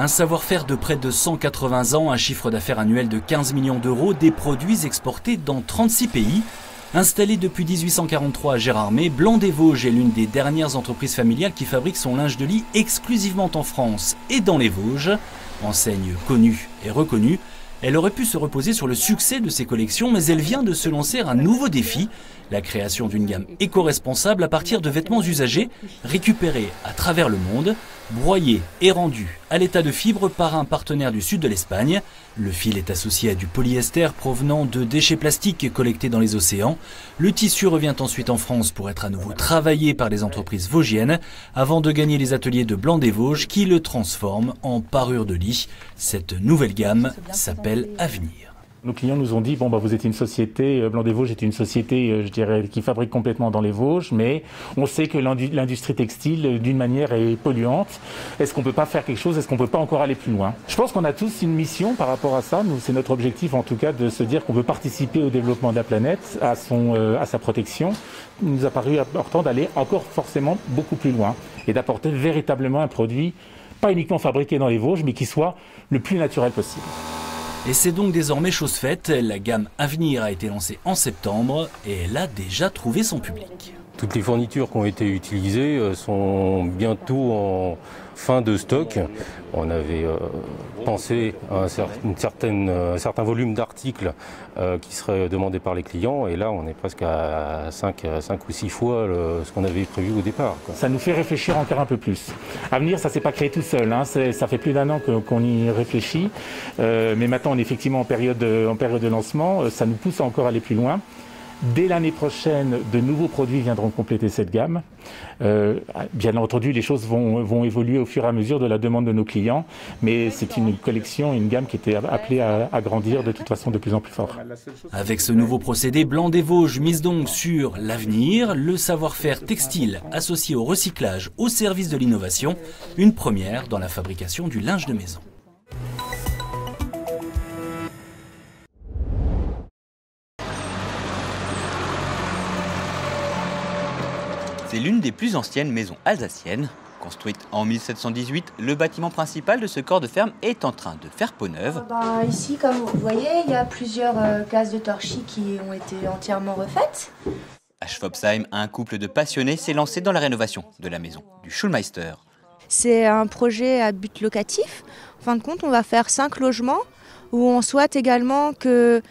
Un savoir-faire de près de 180 ans, un chiffre d'affaires annuel de 15 millions d'euros, des produits exportés dans 36 pays. Installé depuis 1843 à Gérardmer, Blanc-des-Vosges est l'une des dernières entreprises familiales qui fabrique son linge de lit exclusivement en France et dans les Vosges. Enseigne connue et reconnue, elle aurait pu se reposer sur le succès de ses collections, mais elle vient de se lancer un nouveau défi, la création d'une gamme éco-responsable à partir de vêtements usagés, récupérés à travers le monde, broyés et rendus à l'état de fibre par un partenaire du sud de l'Espagne. Le fil est associé à du polyester provenant de déchets plastiques collectés dans les océans. Le tissu revient ensuite en France pour être à nouveau travaillé par les entreprises vosgiennes avant de gagner les ateliers de Blanc-des-Vosges qui le transforment en parure de lit. Cette nouvelle gamme s'appelle Avenir. Nos clients nous ont dit, bon, vous êtes une société, Blanc-des-Vosges est une société, je dirais, qui fabrique complètement dans les Vosges, mais on sait que l'industrie textile, d'une manière, est polluante. Est-ce qu'on peut pas faire quelque chose? Est-ce qu'on peut pas encore aller plus loin? Je pense qu'on a tous une mission par rapport à ça. Nous, c'est notre objectif, en tout cas, de se dire qu'on veut participer au développement de la planète, à sa protection. Il nous a paru important d'aller encore forcément beaucoup plus loin et d'apporter véritablement un produit, pas uniquement fabriqué dans les Vosges, mais qui soit le plus naturel possible. Et c'est donc désormais chose faite, la gamme Avenir a été lancée en septembre et elle a déjà trouvé son public. Toutes les fournitures qui ont été utilisées sont bientôt en fin de stock. On avait pensé à un certain volume d'articles qui seraient demandés par les clients et là on est presque à 5 ou 6 fois ce qu'on avait prévu au départ. Ça nous fait réfléchir encore un peu plus. Avenir, ça ne s'est pas créé tout seul, hein. Ça fait plus d'un an qu'on y réfléchit, mais maintenant on est effectivement en période de lancement, ça nous pousse à encore aller plus loin. Dès l'année prochaine, de nouveaux produits viendront compléter cette gamme. Bien entendu, les choses vont évoluer au fur et à mesure de la demande de nos clients, mais c'est une collection, une gamme qui était appelée à grandir de toute façon de plus en plus fort. Avec ce nouveau procédé, Blanc-des-Vosges mise donc sur l'avenir, le savoir-faire textile associé au recyclage au service de l'innovation, une première dans la fabrication du linge de maison. C'est l'une des plus anciennes maisons alsaciennes. Construite en 1718, le bâtiment principal de ce corps de ferme est en train de faire peau neuve. Ici, comme vous voyez, il y a plusieurs cases de torchis qui ont été entièrement refaites. À Schwabsheim, un couple de passionnés s'est lancé dans la rénovation de la maison du Schulmeister. C'est un projet à but locatif. En fin de compte, on va faire 5 logements où on souhaite également que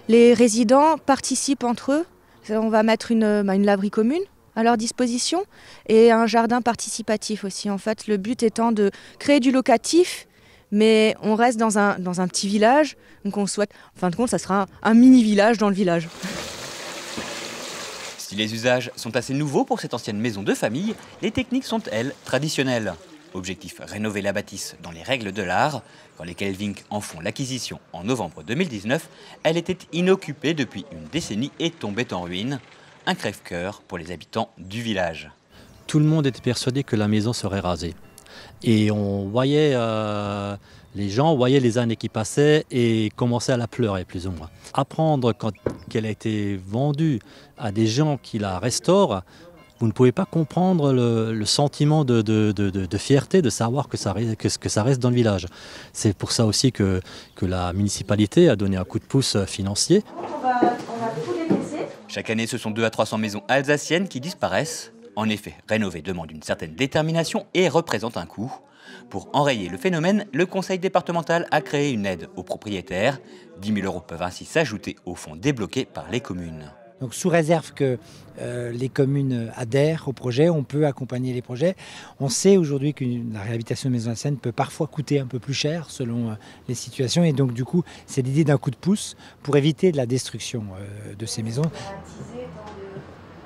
les résidents participent entre eux. On va mettre une laverie commune à leur disposition et un jardin participatif aussi. En fait, le but étant de créer du locatif, mais on reste dans un petit village. Donc on souhaite, en fin de compte, ça sera un mini-village dans le village. Si les usages sont assez nouveaux pour cette ancienne maison de famille, les techniques sont, elles, traditionnelles. Objectif, rénover la bâtisse dans les règles de l'art. Quand les Kelvink en font l'acquisition en novembre 2019, elle était inoccupée depuis une décennie et tombait en ruine. Un crève-cœur pour les habitants du village. Tout le monde était persuadé que la maison serait rasée. Et on voyait, les gens voyaient les années qui passaient et commençaient à la pleurer plus ou moins. Apprendre qu'elle a été vendue à des gens qui la restaurent, vous ne pouvez pas comprendre le sentiment de fierté de savoir que ça reste dans le village. C'est pour ça aussi que la municipalité a donné un coup de pouce financier. On va tout délaisser. Chaque année, ce sont 200 à 300 maisons alsaciennes qui disparaissent. En effet, rénover demande une certaine détermination et représente un coût. Pour enrayer le phénomène, le conseil départemental a créé une aide aux propriétaires. 10 000 € peuvent ainsi s'ajouter aux fonds débloqués par les communes. Donc sous réserve que les communes adhèrent au projet, on peut accompagner les projets. On sait aujourd'hui que la réhabilitation de maisons alsaciennes peut parfois coûter un peu plus cher selon les situations. Et donc du coup, c'est l'idée d'un coup de pouce pour éviter de la destruction de ces maisons.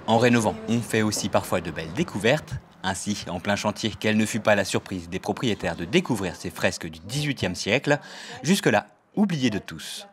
En rénovant, on fait aussi parfois de belles découvertes. Ainsi, en plein chantier, quelle ne fut pas la surprise des propriétaires de découvrir ces fresques du XVIIIe siècle, jusque-là oubliées de tous.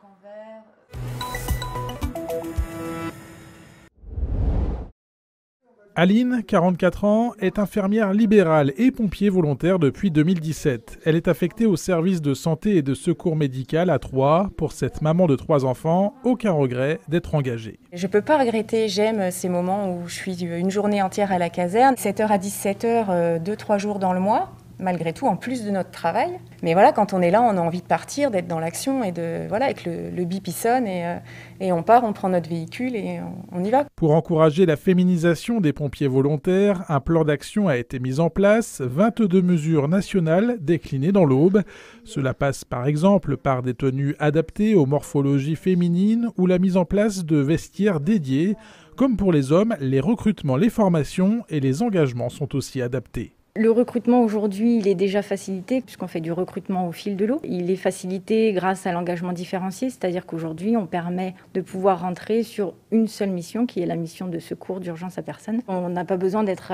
Aline, 44 ans, est infirmière libérale et pompier volontaire depuis 2017. Elle est affectée au service de santé et de secours médical à Troyes. Pour cette maman de 3 enfants, aucun regret d'être engagée. Je ne peux pas regretter, j'aime ces moments où je suis une journée entière à la caserne, 7h à 17h, 2-3 jours dans le mois. malgré tout, en plus de notre travail. Mais voilà, quand on est là, on a envie de partir, d'être dans l'action et avec le bip il sonne et on part, on prend notre véhicule et on y va. Pour encourager la féminisation des pompiers volontaires, un plan d'action a été mis en place, 22 mesures nationales déclinées dans l'Aube. Cela passe par exemple par des tenues adaptées aux morphologies féminines ou la mise en place de vestiaires dédiés. Comme pour les hommes, les recrutements, les formations et les engagements sont aussi adaptés. Le recrutement aujourd'hui, il est déjà facilité puisqu'on fait du recrutement au fil de l'eau. Il est facilité grâce à l'engagement différencié, c'est-à-dire qu'aujourd'hui, on permet de pouvoir rentrer sur une seule mission qui est la mission de secours d'urgence à personne. On n'a pas besoin d'être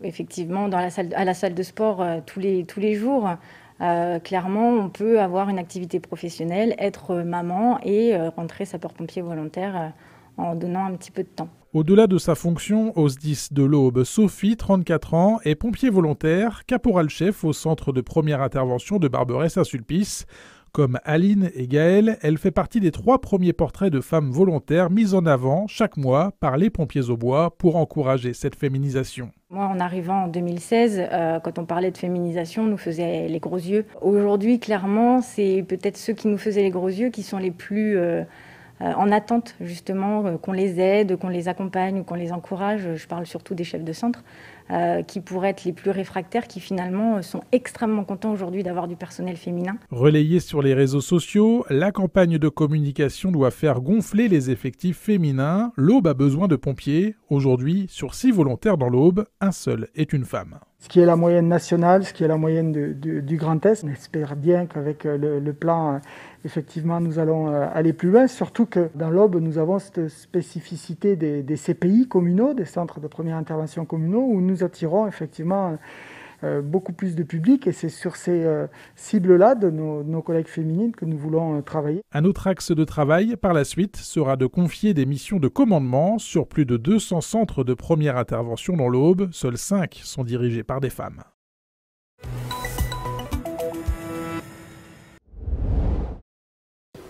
effectivement à la salle de sport tous les jours. Clairement, on peut avoir une activité professionnelle, être maman et rentrer sapeur-pompier volontaire en donnant un petit peu de temps. Au-delà de sa fonction au SDIS de l'Aube, Sophie, 34 ans, est pompier volontaire, caporal-chef au centre de première intervention de Barberey-Saint-Sulpice. Comme Aline et Gaëlle, elle fait partie des 3 premiers portraits de femmes volontaires mis en avant chaque mois par les pompiers au bois pour encourager cette féminisation. Moi, en arrivant en 2016, quand on parlait de féminisation, on nous faisait les gros yeux. Aujourd'hui, clairement, c'est peut-être ceux qui nous faisaient les gros yeux qui sont les plus en attente, justement, qu'on les aide, qu'on les accompagne, qu'on les encourage. Je parle surtout des chefs de centre, qui pourraient être les plus réfractaires, qui finalement sont extrêmement contents aujourd'hui d'avoir du personnel féminin. Relayée sur les réseaux sociaux, la campagne de communication doit faire gonfler les effectifs féminins. L'Aube a besoin de pompiers. Aujourd'hui, sur 6 volontaires dans l'Aube, un seul est une femme. Ce qui est la moyenne nationale, ce qui est la moyenne du Grand Est. On espère bien qu'avec le plan, effectivement, nous allons aller plus loin. Surtout que dans l'Aube, nous avons cette spécificité des CPI communaux, des centres de première intervention communaux, où nous attirons effectivement beaucoup plus de public. Et c'est sur ces cibles-là de nos collègues féminines que nous voulons travailler. Un autre axe de travail, par la suite, sera de confier des missions de commandement sur plus de 200 centres de première intervention dans l'Aube. Seuls 5 sont dirigés par des femmes.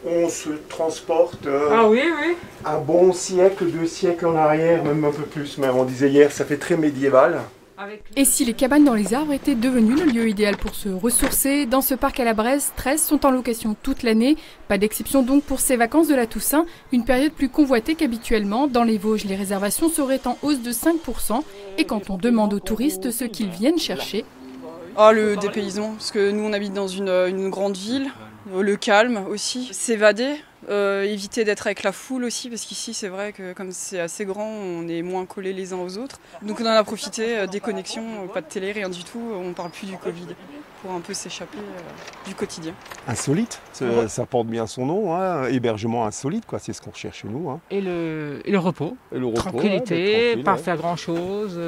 On se transporte oui. un bon siècle, 2 siècles en arrière, même un peu plus. Même on disait hier, ça fait très médiéval. Et si les cabanes dans les arbres étaient devenues le lieu idéal pour se ressourcer, dans ce parc à la Bresse, 13 sont en location toute l'année. Pas d'exception donc pour ces vacances de la Toussaint, une période plus convoitée qu'habituellement. Dans les Vosges, les réservations seraient en hausse de 5%. Et quand on demande aux touristes ce qu'ils viennent chercher... Le dépaysement, parce que nous on habite dans une grande ville, le calme aussi, s'évader, éviter d'être avec la foule aussi, parce qu'ici c'est vrai que comme c'est assez grand, on est moins collés les uns aux autres. Donc on en a profité, déconnexion, pas de télé, rien du tout, on parle plus du Covid, pour un peu s'échapper du quotidien. Insolite, ça porte bien son nom, hein. Hébergement insolite, quoi, c'est ce qu'on recherche chez nous. Hein. Et le repos, tranquillité, pas faire grand-chose,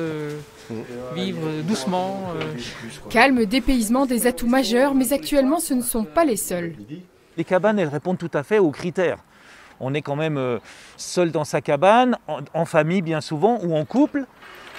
vivre doucement. Calme, dépaysement, des atouts majeurs, mais actuellement ce ne sont pas les seuls. Les cabanes, elles répondent tout à fait aux critères. On est quand même seul dans sa cabane, en famille bien souvent, ou en couple.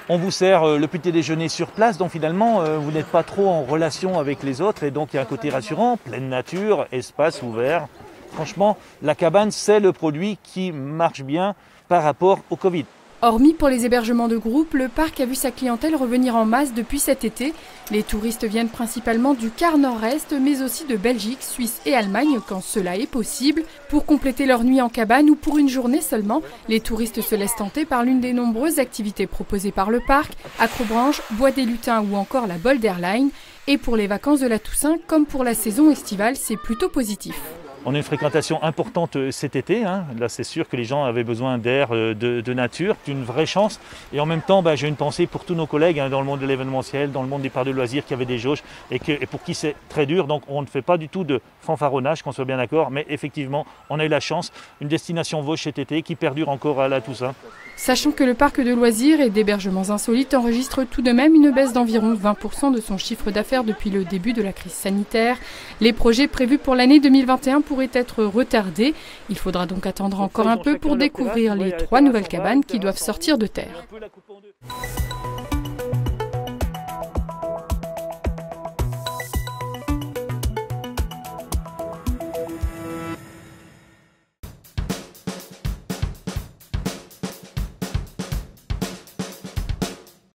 On vous sert le petit déjeuner sur place, donc finalement, vous n'êtes pas trop en relation avec les autres. Et donc, il y a un côté rassurant, pleine nature, espace ouvert. Franchement, la cabane, c'est le produit qui marche bien par rapport au Covid. Hormis pour les hébergements de groupe, le parc a vu sa clientèle revenir en masse depuis cet été. Les touristes viennent principalement du quart nord-est, mais aussi de Belgique, Suisse et Allemagne quand cela est possible. Pour compléter leur nuit en cabane ou pour une journée seulement, les touristes se laissent tenter par l'une des nombreuses activités proposées par le parc, Acrobranche, Bois des Lutins ou encore la Bolderline. Et pour les vacances de la Toussaint, comme pour la saison estivale, c'est plutôt positif. On a une fréquentation importante cet été. Là, c'est sûr que les gens avaient besoin d'air, de nature. C'est une vraie chance. Et en même temps, j'ai une pensée pour tous nos collègues dans le monde de l'événementiel, dans le monde des parcs de loisirs qui avaient des jauges et pour qui c'est très dur. Donc, on ne fait pas du tout de fanfaronnage, qu'on soit bien d'accord. Mais effectivement, on a eu la chance. Une destination Vosges cet été qui perdure encore à la Toussaint. Sachant que le parc de loisirs et d'hébergements insolites enregistre tout de même une baisse d'environ 20% de son chiffre d'affaires depuis le début de la crise sanitaire. Les projets prévus pour l'année 2021 pourraient être retardés. Il faudra donc attendre encore un peu pour découvrir les 3 nouvelles cabanes qui doivent sortir de terre.